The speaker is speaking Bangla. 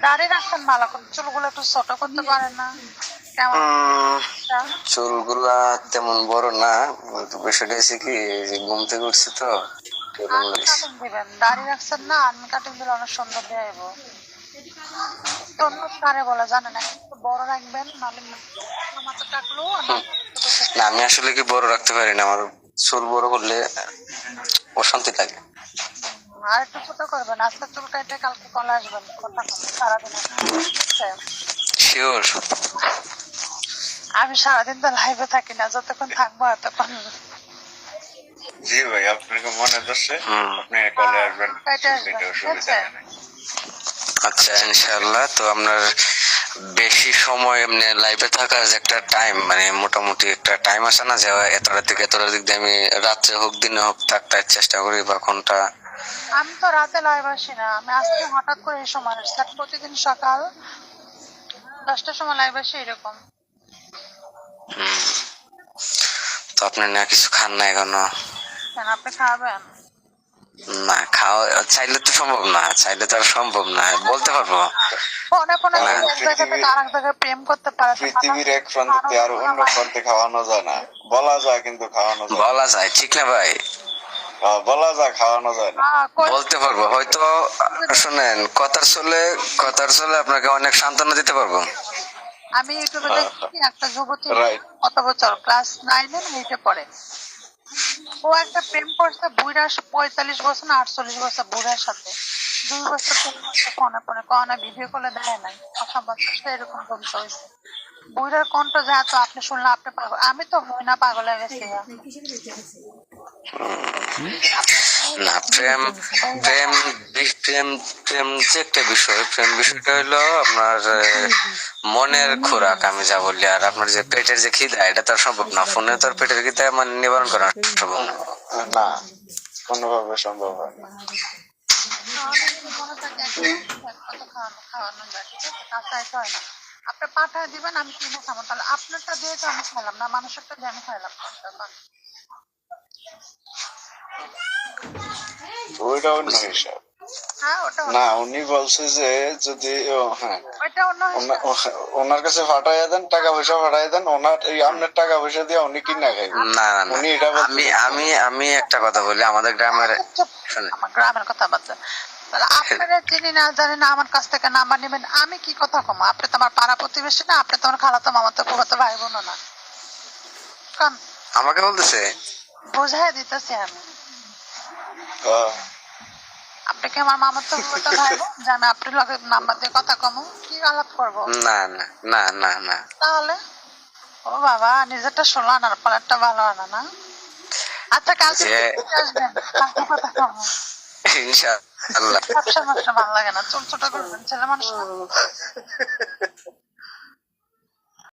দাড়ি রাখছেন ভালো করে, চুলগুলো একটু ছোট করতে পারেন না? কেমন চুলগুলা তেমন বড় না, কিন্তু বিষয়টা হচ্ছে কি, এই যে ঘুম থেকে উঠছি তো আর্মি কাটিং দিবেন, দাড়ি রাখছেন না, আর্মি কাটিং দিলে অনেক সুন্দর দেখাইব। সুন্দর কারে বলে জানেন, একটু বড় রাখবেন, নাহলে মাথা টাকলো না, আমি আসলে কি বড় রাখতে পারি না, আমার চুল বড় করলে অশান্তি লাগে। আর একটু ছোট করবেন, আজকে চুল কাটে কালকে কলে আসবেন, কথা কম সারাদিন। শিওর? আমি সারাদিন তো লাইভে থাকি না, যতক্ষণ থাকবো এতক্ষণ। জি ভাই, আপনাকে মনে ধরছে, আপনি কলে আসবেন, কাটে আসবেন, ঠিক আছে? আচ্ছা, ইনশাআল্লাহ। তো আপনার বেশি সময় এমনি লাইভে থাকার যে একটা টাইম, মানে মোটামুটি একটা টাইম আছে না, যে এতটা থেকে এতটা দিক দিয়ে আমি রাত্রে হোক দিনে হোক থাকতে চেষ্টা করি, বা কোনটা? আমি তো রাতে লাইভ আসি না, আমি আজকে হঠাৎ করে এই সময় প্রতিদিন সকাল 10টার সময় লাইভ আসি এরকম। তো আপনি না কিছু খান না এখনো? কেন, আপনি খাবেন? না, খাওয়া চাইলে তো সম্ভব না, চাইলে তো আর সম্ভব না, বলতে পারবো। ফোনে ফোনে এক জায়গা থেকে আরেক জায়গায় প্রেম করতে পারে, পৃথিবীর এক প্রান্ত থেকে আর অন্য প্রান্তে খাওয়ানো যায় না, বলা যায় কিন্তু খাওয়ানো যায়। বলা যায়, ঠিক না ভাই? বলা যায়, খাওয়ানো যায় না। বলতে পারবো হয়তো। শুনেন, কথার চলে আপনাকে অনেক সান্ত্বনা দিতে পারবো। আমি ইউটিউবে দেখছি একটা যুবতী, কত বছর, ক্লাস 9 না 8 পড়ে, ও একটা প্রেম করছে বুড়া, 45 বছর না 48 বছর বুড়ার সাথে, 2 বছর ফোনে ফোনে কখনো ভিডিও কলে দেয় নাই, কথা বলছে, এরকম বলতে হয়েছে। বুড়ার কণ্ঠ যা, তো আপনি শুনলে আপনি পাগল, আমি তো হই না, পাগল হয়ে গেছি। না, প্রেম প্রেম প্রেম প্রেম যে একটা বিষয়, প্রেম বিষয়টা হইলো আপনার মনের খোরাক, আমি যা বলি। আর আপনার যে পেটের যে খিদা, এটা তো আর সম্ভব না, ফোনে তো আর পেটের খিদা মানে নিবারণ করা সম্ভব না। না, কোনোভাবে সম্ভব হয় না। খাওয়ানো যায়, ঠিক আছে, কাঁচাইতে হয় না। আপনি পাঠায় দিবেন, আমি কিনে খাবো, তাহলে আপনারটা দিয়ে তো আমি খাইলাম না, মানুষেরটা দিয়ে আমি খাইলাম। ওইটা অন্য হিসাব। হ্যাঁ, ওটা না, উনি বলছে যে যদি হ্যাঁ, ওইটা অন্য হিসাব। ওনার কাছে পাঠাইয়া দেন, টাকা পয়সা পাঠাইয়া দেন, ওনার এই আপনার টাকা পয়সা দিয়ে উনি কিনা খাইবেন। না না না, উনি এটা আমি আমি আমি একটা কথা বলি, আমাদের গ্রামের, আমার গ্রামের কথা বাচ্চা, তাহলে আপনারা চিনি না জানি না আমার কাছ থেকে নাম্বার নেবেন, আমি কি কথা কম? আপনি তো আমার পাড়া প্রতিবেশী না, আপনি তো আমার খালাতো মামাতো ফুফাতো ভাই বোন না, কারণ আমাকে বলতেছে, বোঝাই দিতেছি আমি। আপনি কি আমার মামাতো ফুফাতো ভাই বোন যে আমি আপনার লগে নাম্বার দিয়ে কথা কমু? কি আলাপ করবো? না না না না না। তাহলে ও বাবা, নিজেরটা ষোলো আনার পরেরটা ভালো আনা না। আচ্ছা, কালকে আসবেন, কালকে কথা কমু। ইনশাআল্লাহ। ব্যবসা ভালো লাগে না, চুল ছোট করবেন, ছেলে মানুষ না।